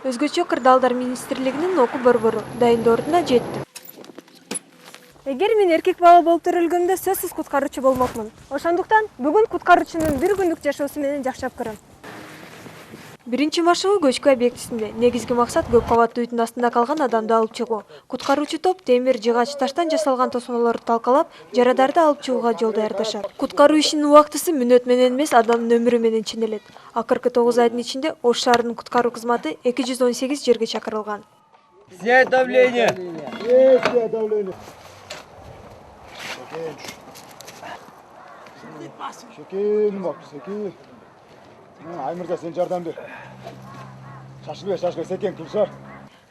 Өзгөчө Кырдаалдар министрлигинин окуу борбору дайындоордуна жетти. Эгер мен эркек бала болуп төрөлгөндө сөзсүз куткаруучу болмокмун. Ошондуктан бүгүн куткаруучунун бир күндүк жашоосу менен жакшап көрөм. Биринчи машыгуу көчкү объектисинде. Негизги максат көп кабаттуу үйдүн астында калган адамды алып чыгуу. Куткаруучу топ темир, жыгач, таштан жасалган тосмолорду талкалап, жарадарды алып чыгууга жол даярдашат. Куткаруу ишинин убактысы мүнөт менен эмес, адамдын өмүрү менен ченелет. Акыркы 9 айдын ичинде Ош шаарынын куткаруу кызматы 218 жерге чакырылган. Снять давление. Снять давление. Şekin bak, şekin. Аймырза, сен жардам бер. Шашылбай, секен кылшар.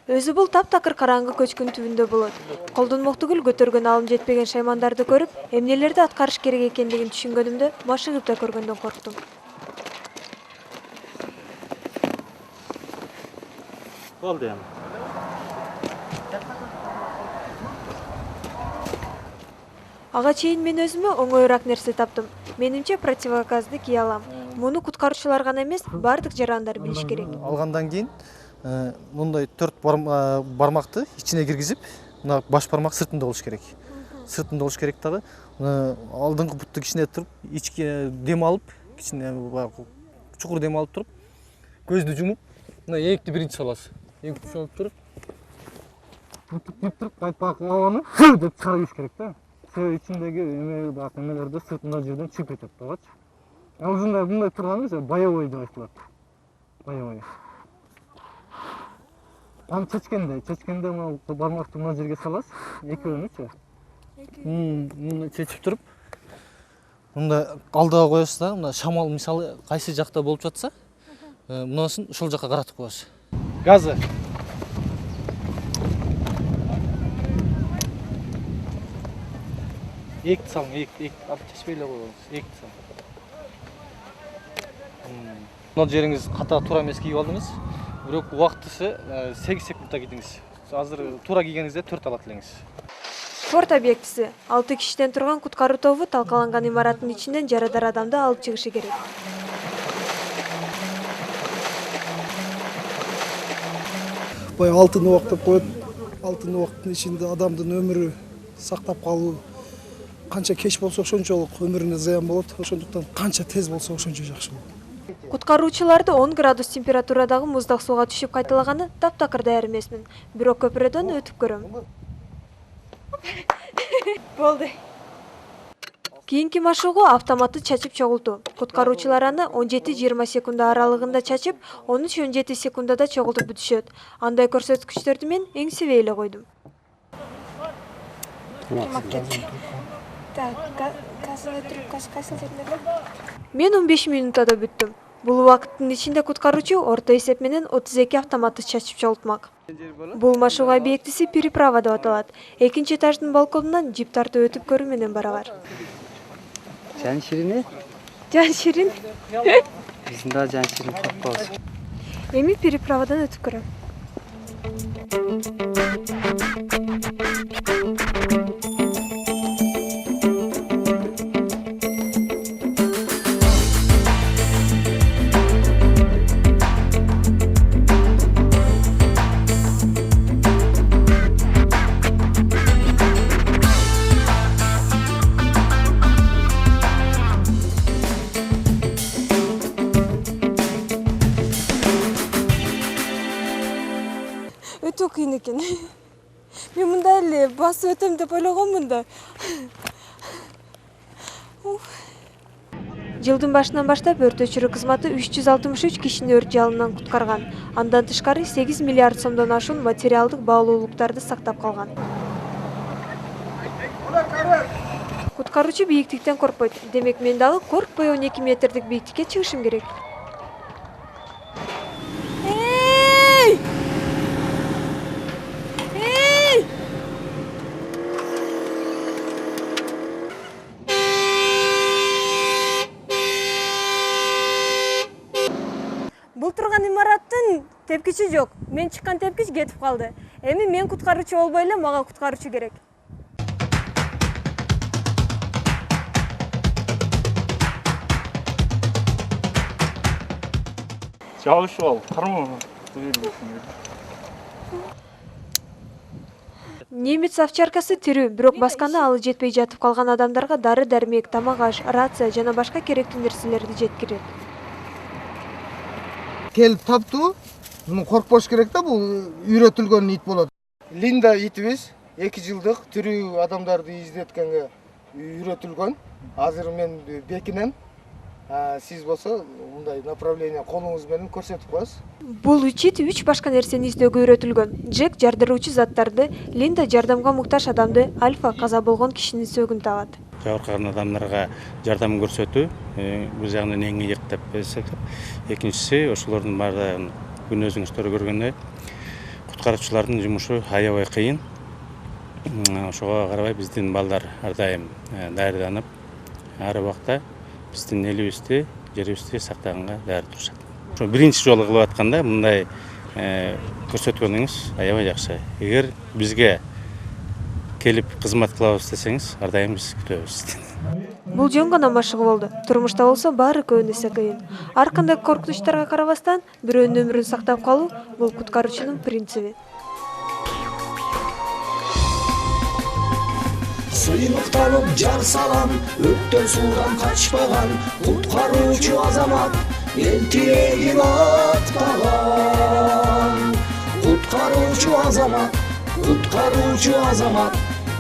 Өзү бул таптакыр караңгы көчкүн түбүндө болот. Колдон моктугүл көтөргөн алым жетпеген шаймандарды көрүп, эмнелерди аткарыш керек экендигин түшүнгөнүмдө машыгып да көргөндөн корктум. Болду эми. Ага чейин мен өзүмө оңоюраак нерсе таптым. Менимче противогазды кие алам. Муну куткаруучулар гана эмес, бардык жарандар билиш керек. Алгандан кийин мындай 4 бармакты ичине киргизип, мына баш бармак сыртында болуш керек. Сыртында болуш керек дагы. Алдыңкы бутту кичине туруп, ичке дем алып, кичине чукур дем алып туруп, көздү жумуп, мына ээгикти биринчи саласыз. Ээгикти салып туруп, туруп кайтпак абаны деп чыгарыш керек да. İçindeki emелерди сыртында жерден чыгып кетет багачы. Ушундай мындай турганыбыз боевой деп айтылат. Боевой. Аны чечкенде мына бармакты мына жерге саласыз, экөөнүчү. Муну чечип туруп, мында алдыга коесуз да, мына шамал мисалы кайсы жакта болуп жатса, мунасын ошол жакка каратып коесуз. Газы. Ээгикти салың, ээгикти чечпей эле коюңуз, ээгикти салың. Мына жериңиз ката туура эмес кийип алдыңыз. Бирок убактысы 8 секундта кийдиңиз. Азыр туура кийгениңизде 4 алат элеңиз. Спорт объектиси 6 кишиден турган куткаруу тобу талкаланган имараттын ичинен жарадар адамды алып чыгышы керек. Бай алтын убак деп коет. Алтын убактын ичинде адамдын өмүрү сактап калуу канча кеч болсо ошончолук өмүрүнө зыян болот. Ошондуктан канча тез болсо ошончо жакшы болот. Куткаруучуларды 10 градус температурадагы муздак сууга түшүп кайталаганы таптакыр даяр эмесмин. Бирок көпүрөдөн өтүп көрөм. Болду. Кийинки машыгуу автоматтуу чачып чогултуу. Куткаруучулар аны 17-20 секунда аралыгында чачып, 13-17 секундада чогултуп бүтүшөт. Андай көрсөткүчтөрдү мен эңсебей эле койдум. Мен 15 минутада бүттүм. Бул убакыттын ичинде куткаруучу орто эсеп менен 32 автоматты чачып чогултмак. Бул машыгуу объектиси переправа деп аталат. Экинчи этаждын балконунан жип тартып өтүп көрүү менен барабар. Жан ширине? Жан ширин? Биздин да жан ширин таппабыз. Эми переправадан өтүп көрөм. Өтө кыйын экен. Мен мындай эле басып өтөм деп ойлогонмун да. Жылдын башынан баштап өрт өчүрүү кызматы 363 кишини өрт жалынынан куткарган. Андан тышкары 8 миллиард сомдон ашуун материалдык баалуулуктарды сактап калган. Куткаруучу бийиктиктен коркпойт. Демек мен дагы коркпой 12 метрдик бийиктикке чыгышым керек. Бул турган имараттын тепкичи жок. Мен чыккан тепкич кетип калды. Эми мен куткаруучу болбой эле, мага куткаруучу керек. Жабышып ал, кырмы. Немец овчаркасы тирүү, бирок басканда алы жетпей жатып калган адамдарга дары дармек, тамак аш, рация жана башка керектүү нерселерди жеткирет. Келип таптуу, муну коркпош керек да, бул үйрөтүлгөн ит болот. Линда итибиз 2 жылдык тирүү адамдарды издеткенге үйрөтүлгөн. Азыр мен бекинен, сиз болсо мындай направление колуңуз менен көрсөтүп коесуз. Бул 3 ит 3 башка нерсени издөөгө үйрөтүлгөн. Джек жардыруучу заттарды, Линда жардамга муктаж адамды, Альфа каза болгон кишинин сөөгүн табат. Жабыркаган адамдарга жардам көрсөтүү бул жагынан эң ийик деп эсептейт. Экинчиси, ошолордун баардыгын күн өзүңүздөр көргөндөй куткаруучулардын жумушу аябай кыйын. Ошого карабай биздин балдар ар дайым даярданып, ар убакта биздин элибизди, жерибизди сактаганга даярдык турушат. Ошо биринчи жолу кылып атканда мындай көрсөткөнүңүз аябай жакшы. Эгер бизге келип кызмат кылабыз десеңиз, ар дайым биз күтөбүз. Бул жөн гана машыгы болду. Турмушта болсо баары көбүн эсе кыйын. Ар кандай коркунучтарга карабастан, бирөөнүн өмүрүн сактап калуу бул куткаруучунун принциби. Сыйлыкталып жар салам, өттөн суудан качпаган куткаруучу азамат, эл тирегин актаган. Куткаруучу азамат,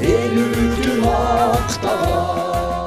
эл үмүтүн актаган.